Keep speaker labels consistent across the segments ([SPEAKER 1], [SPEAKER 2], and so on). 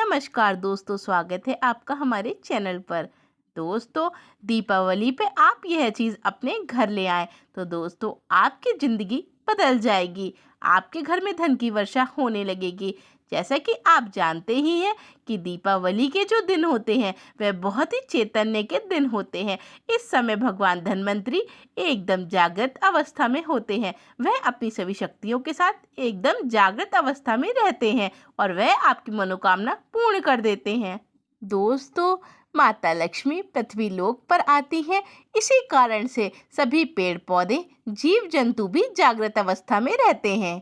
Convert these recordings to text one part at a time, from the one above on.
[SPEAKER 1] नमस्कार दोस्तों, स्वागत है आपका हमारे चैनल पर। दोस्तों, दीपावली पे आप यह चीज़ अपने घर ले आए तो दोस्तों आपकी ज़िंदगी बदल जाएगी। आपके घर में धन की वर्षा होने लगेगी। जैसा कि आप जानते ही हैं कि दीपावली के जो दिन होते हैं वह बहुत ही चैतन्य के दिन होते हैं। इस समय भगवान धन्वंतरी एकदम जागृत अवस्था में होते हैं। वह अपनी सभी शक्तियों के साथ एकदम जागृत अवस्था में रहते हैं और वह आपकी मनोकामना पूर्ण कर देते हैं। दोस्तों, माता लक्ष्मी पृथ्वी लोक पर आती हैं। इसी कारण से सभी पेड़ पौधे, जीव जंतु भी जागृत अवस्था में रहते हैं।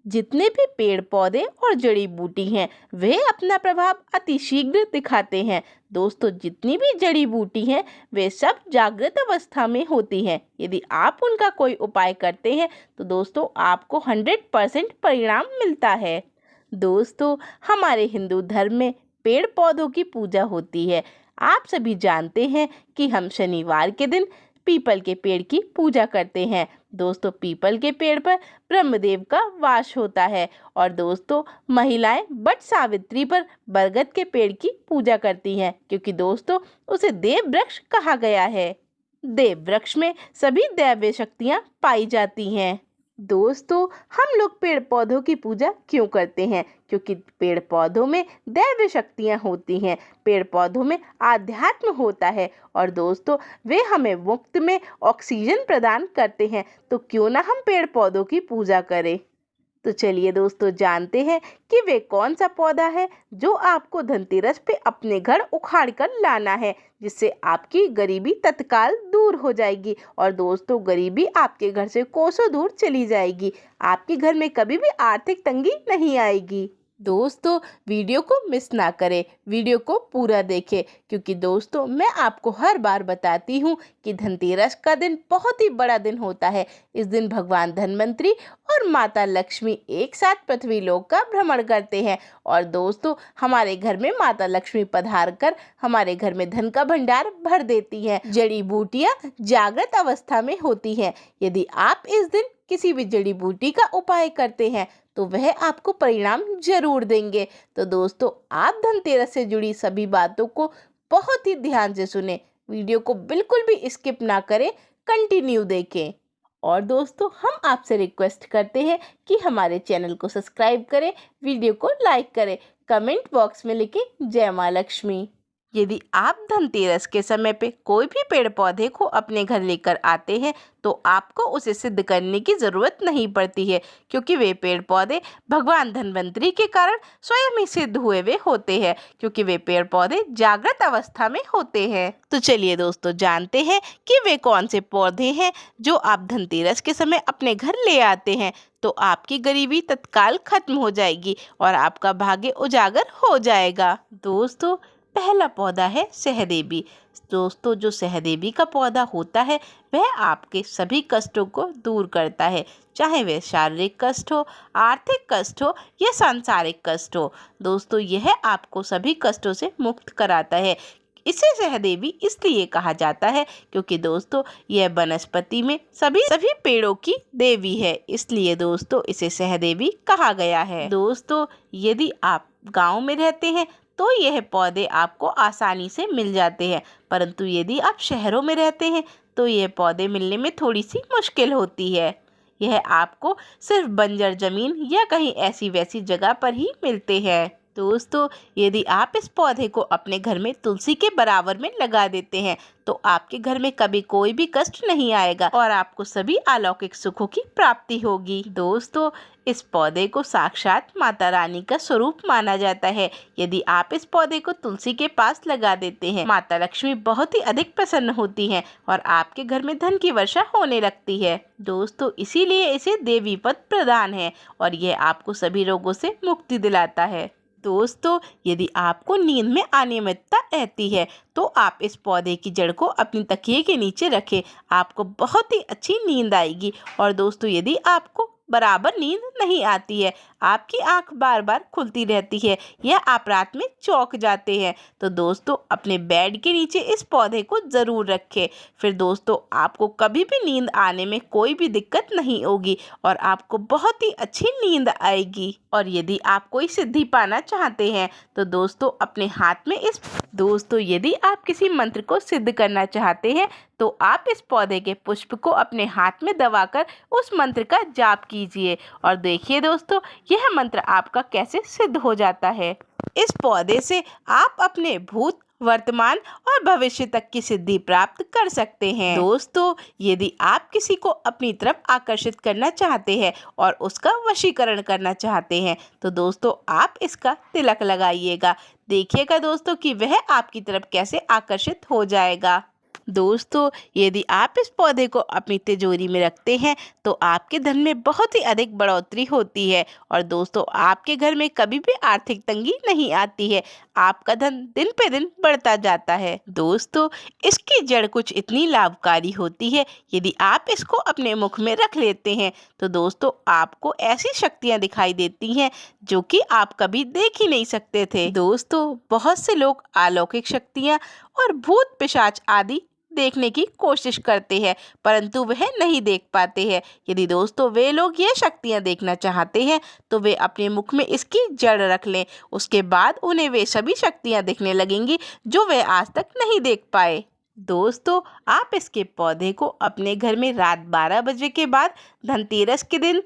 [SPEAKER 1] जितने भी पेड़ पौधे और जड़ी बूटी हैं वे अपना प्रभाव अति शीघ्र दिखाते हैं। दोस्तों, जितनी भी जड़ी बूटी हैं वे सब जागृत अवस्था में होती हैं। यदि आप उनका कोई उपाय करते हैं तो दोस्तों आपको 100% परिणाम मिलता है। दोस्तों, हमारे हिंदू धर्म में पेड़ पौधों की पूजा होती है। आप सभी जानते हैं कि हम शनिवार के दिन पीपल के पेड़ की पूजा करते हैं। दोस्तों, पीपल के पेड़ पर ब्रह्मदेव का वास होता है और दोस्तों महिलाएं वट सावित्री पर बरगद के पेड़ की पूजा करती हैं, क्योंकि दोस्तों उसे देव वृक्ष कहा गया है। देव वृक्ष में सभी दैवीय शक्तियां पाई जाती हैं। दोस्तों, हम लोग पेड़ पौधों की पूजा क्यों करते हैं? क्योंकि पेड़ पौधों में दैवीय शक्तियां होती हैं। पेड़ पौधों में आध्यात्म होता है और दोस्तों वे हमें मुफ्त में ऑक्सीजन प्रदान करते हैं। तो क्यों ना हम पेड़ पौधों की पूजा करें। तो चलिए दोस्तों, जानते हैं कि वे कौन सा पौधा है जो आपको धनतेरस पे अपने घर उखाड़ कर लाना है, जिससे आपकी गरीबी तत्काल दूर हो जाएगी और दोस्तों गरीबी आपके घर से कोसों दूर चली जाएगी। आपके घर में कभी भी आर्थिक तंगी नहीं आएगी। दोस्तों, वीडियो को मिस ना करें, वीडियो को पूरा देखें, क्योंकि दोस्तों मैं आपको हर बार बताती हूँ कि धनतेरस का दिन बहुत ही बड़ा दिन होता है। इस दिन भगवान धन्वंतरी और माता लक्ष्मी एक साथ पृथ्वी लोक का भ्रमण करते हैं और दोस्तों हमारे घर में माता लक्ष्मी पधार कर हमारे घर में धन का भंडार भर देती हैं। जड़ी बूटियाँ जागृत अवस्था में होती हैं। यदि आप इस दिन किसी भी जड़ी बूटी का उपाय करते हैं तो वह आपको परिणाम जरूर देंगे। तो दोस्तों, आप धनतेरस से जुड़ी सभी बातों को बहुत ही ध्यान से सुने, वीडियो को बिल्कुल भी स्किप ना करें, कंटिन्यू देखें। और दोस्तों, हम आपसे रिक्वेस्ट करते हैं कि हमारे चैनल को सब्सक्राइब करें, वीडियो को लाइक करें, कमेंट बॉक्स में लिखें जय माँ लक्ष्मी। यदि आप धनतेरस के समय पे कोई भी पेड़ पौधे को अपने घर लेकर आते हैं तो आपको उसे सिद्ध करने की ज़रूरत नहीं पड़ती है, क्योंकि वे पेड़ पौधे भगवान धन्वंतरी के कारण स्वयं ही सिद्ध हुए वे होते हैं, क्योंकि वे पेड़ पौधे जागृत अवस्था में होते हैं। तो चलिए दोस्तों, जानते हैं कि वे कौन से पौधे हैं जो आप धनतेरस के समय अपने घर ले आते हैं तो आपकी गरीबी तत्काल खत्म हो जाएगी और आपका भाग्य उजागर हो जाएगा। दोस्तों, पहला पौधा है सहदेवी। दोस्तों, जो सहदेवी का पौधा होता है वह आपके सभी कष्टों को दूर करता है, चाहे वह शारीरिक कष्ट हो, आर्थिक कष्ट हो या सांसारिक कष्ट हो। दोस्तों, यह आपको सभी कष्टों से मुक्त कराता है। इसे सहदेवी इसलिए कहा जाता है क्योंकि दोस्तों यह वनस्पति में सभी पेड़ों की देवी है, इसलिए दोस्तों इसे सहदेवी कहा गया है। दोस्तों, यदि आप गांव में रहते हैं तो यह पौधे आपको आसानी से मिल जाते हैं, परंतु यदि आप शहरों में रहते हैं तो यह पौधे मिलने में थोड़ी सी मुश्किल होती है। यह आपको सिर्फ बंजर जमीन या कहीं ऐसी वैसी जगह पर ही मिलते हैं। दोस्तों, यदि आप इस पौधे को अपने घर में तुलसी के बराबर में लगा देते हैं तो आपके घर में कभी कोई भी कष्ट नहीं आएगा और आपको सभी अलौकिक सुखों की प्राप्ति होगी। दोस्तों, इस पौधे को साक्षात माता रानी का स्वरूप माना जाता है। यदि आप इस पौधे को तुलसी के पास लगा देते हैं, माता लक्ष्मी बहुत ही अधिक प्रसन्न होती हैं और आपके घर में धन की वर्षा होने लगती है। दोस्तों, इसीलिए इसे देवी पद प्रदान है और यह आपको सभी रोगों से मुक्ति दिलाता है। दोस्तों, यदि आपको नींद में अनियमितता रहती है तो आप इस पौधे की जड़ को अपनी तकिए के नीचे रखें, आपको बहुत ही अच्छी नींद आएगी। और दोस्तों, यदि आपको बराबर नींद नहीं आती है, आपकी आंख बार बार खुलती रहती है या आप रात में चौंक जाते हैं, तो दोस्तों अपने बेड के नीचे इस पौधे को ज़रूर रखें। फिर दोस्तों आपको कभी भी नींद आने में कोई भी दिक्कत नहीं होगी और आपको बहुत ही अच्छी नींद आएगी। और यदि आप कोई सिद्धि पाना चाहते हैं तो दोस्तों अपने हाथ में यदि आप किसी मंत्र को सिद्ध करना चाहते हैं तो आप इस पौधे के पुष्प को अपने हाथ में दबाकर उस मंत्र का जाप कीजिए और देखिए दोस्तों यह मंत्र आपका कैसे सिद्ध हो जाता है। इस पौधे से आप अपने भूत, वर्तमान और भविष्य तक की सिद्धि प्राप्त कर सकते हैं। दोस्तों यदि आप किसी को अपनी तरफ आकर्षित करना चाहते हैं और उसका वशीकरण करना चाहते हैं तो दोस्तों आप इसका तिलक लगाइएगा। देखिएगा दोस्तों कि वह आपकी तरफ कैसे आकर्षित हो जाएगा। दोस्तों यदि आप इस पौधे को अपनी तिजोरी में रखते हैं तो आपके धन में बहुत ही अधिक बढ़ोतरी होती है और दोस्तों आपके घर में कभी भी आर्थिक तंगी नहीं आती है, आपका धन दिन पे दिन बढ़ता जाता है। दोस्तों इसकी जड़ कुछ इतनी लाभकारी होती है, यदि आप इसको अपने मुख में रख लेते हैं तो दोस्तों आपको ऐसी शक्तियाँ दिखाई देती हैं जो कि आप कभी देख ही नहीं सकते थे। दोस्तों बहुत से लोग अलौकिक शक्तियाँ और भूत पिशाच आदि देखने की कोशिश करते हैं परंतु वह नहीं देख पाते हैं। यदि दोस्तों वे लोग ये शक्तियाँ देखना चाहते हैं तो वे अपने मुख में इसकी जड़ रख लें, उसके बाद उन्हें वे सभी शक्तियाँ दिखने लगेंगी जो वे आज तक नहीं देख पाए। दोस्तों आप इसके पौधे को अपने घर में रात 12 बजे के बाद धनतेरस के दिन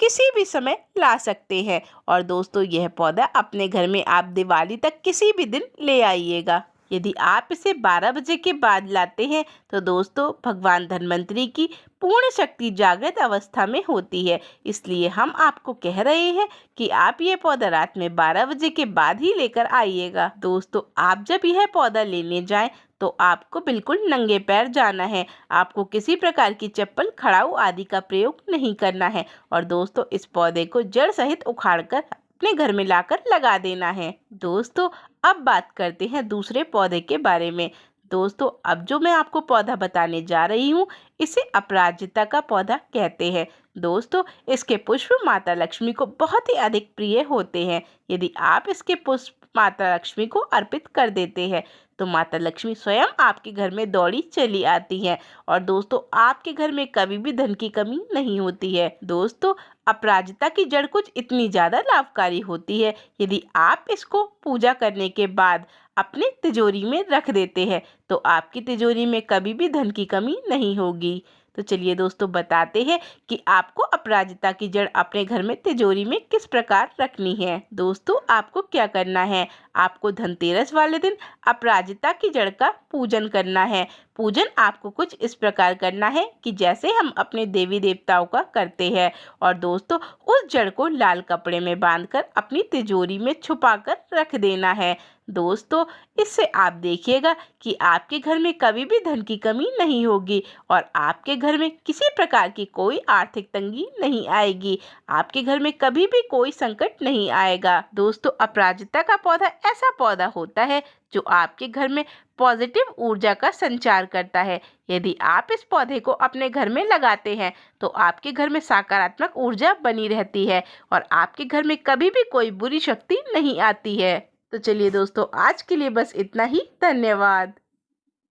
[SPEAKER 1] किसी भी समय ला सकते हैं और दोस्तों यह पौधा अपने घर में आप दिवाली तक किसी भी दिन ले आइएगा। यदि आप इसे 12 बजे के बाद लाते हैं तो दोस्तों भगवान धन्वंतरी की पूर्ण शक्ति जागृत अवस्था में होती है, इसलिए हम आपको कह रहे हैं कि आप ये पौधा रात में 12 बजे के बाद ही लेकर आइएगा। दोस्तों आप जब यह पौधा लेने जाएं तो आपको बिल्कुल नंगे पैर जाना है, आपको किसी प्रकार की चप्पल, खड़ाऊ आदि का प्रयोग नहीं करना है और दोस्तों इस पौधे को जड़ सहित उखाड़कर अपने घर में लाकर लगा देना है। दोस्तों अब बात करते हैं दूसरे पौधे के बारे में। दोस्तों अब जो मैं आपको पौधा बताने जा रही हूँ इसे अपराजिता का पौधा कहते हैं। दोस्तों इसके पुष्प माता लक्ष्मी को बहुत ही अधिक प्रिय होते हैं। यदि आप इसके पुष्प माता लक्ष्मी को अर्पित कर देते हैं तो माता लक्ष्मी स्वयं आपके घर में दौड़ी चली आती हैं और दोस्तों आपके घर में कभी भी धन की कमी नहीं होती है। दोस्तों अपराजिता की जड़ कुछ इतनी ज़्यादा लाभकारी होती है, यदि आप इसको पूजा करने के बाद अपने तिजोरी में रख देते हैं तो आपकी तिजोरी में कभी भी धन की कमी नहीं होगी। तो चलिए दोस्तों बताते हैं कि आपको अपराजिता की जड़ अपने घर में तिजोरी में किस प्रकार रखनी है। दोस्तों आपको क्या करना है, आपको धनतेरस वाले दिन अपराजिता की जड़ का पूजन करना है। पूजन आपको कुछ इस प्रकार करना है कि जैसे हम अपने देवी देवताओं का करते हैं और दोस्तों उस जड़ को लाल कपड़े में बांधकर अपनी तिजोरी में छुपाकर रख देना है। दोस्तों इससे आप देखिएगा कि आपके घर में कभी भी धन की कमी नहीं होगी और आपके घर में किसी प्रकार की कोई आर्थिक तंगी नहीं आएगी, आपके घर में कभी भी कोई संकट नहीं आएगा। दोस्तों अपराजिता का पौधा ऐसा पौधा होता है जो आपके घर में पॉजिटिव ऊर्जा का संचार करता है। यदि आप इस पौधे को अपने घर में लगाते हैं तो आपके घर में सकारात्मक ऊर्जा बनी रहती है और आपके घर में कभी भी कोई बुरी शक्ति नहीं आती है। तो चलिए दोस्तों आज के लिए बस इतना ही। धन्यवाद।